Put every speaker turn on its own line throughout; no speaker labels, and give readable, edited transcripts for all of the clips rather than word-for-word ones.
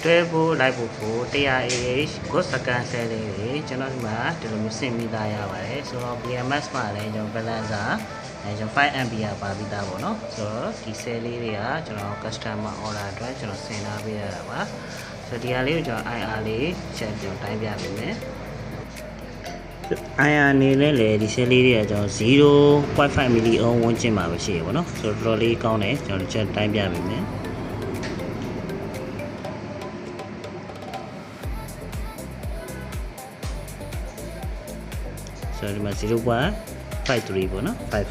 တွဲဖို့လိုက်ဖို့ကို 100ah good second cell လေးတွေကျွန်တော်ဒီမှာဒီလိုမျိုးဆင်ပြီးသားရပါတယ်ဆိုတော့ BMS မှာလည်းကျွန်တော် balancer ကျွန်တော် 5A ပါပြီးသားပေါ့နော်ဆိုတော့ဒီ cell လေးတွေကကျွန်တော် customer order အတွက်ကျွန်တော်ဆင်ထားပေးရတာပါဆိုတော့ဒီဟာလေးကိုကျွန်တော် IR လေးချက်ကျွန်တော်တိုင်းပြပေးမယ်IR နေလဲလေဒီ cell လေးတွေကကျွန်တော် 0.5 milli ohm ဝန်းကျင်မှာပဲရှိရပါတော့ဆိုတော့တော်တော်လေးကောင်းတယ်ကျွန်တော်ချက်တိုင်းပြပေးမယ်ဆိုတော့ဒီမှာ 0.53 ပေါ့နော်54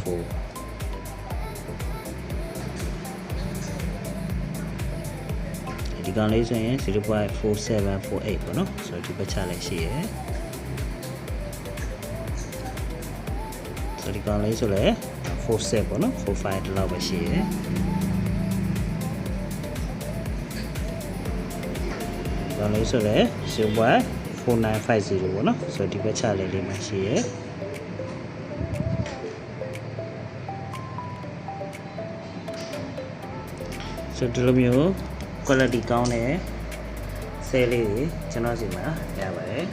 ဒီကောင်လေးဆိုရင် 0.4748 ပေါ့နော်ဆိုတော့ဒီဘက်ချလည်းရှိရယ်ဆိုတော့ဒီကောင်လေးဆိုလည်း47ပေါ့နော်45ဒီလောက်ပဲရှိရယ်ဒီကောင်လေးဆိုလည်း 0.4950 ပေါ့နော်ဆိုတော့ဒီဘက်ချလည်းလေးမှရှိရယ်ဆိုတော့ဒီလိုမျိုး quality ကောင်းတဲ့ cell လေးတွေကျွန်တော်စီမှာရပါတယ်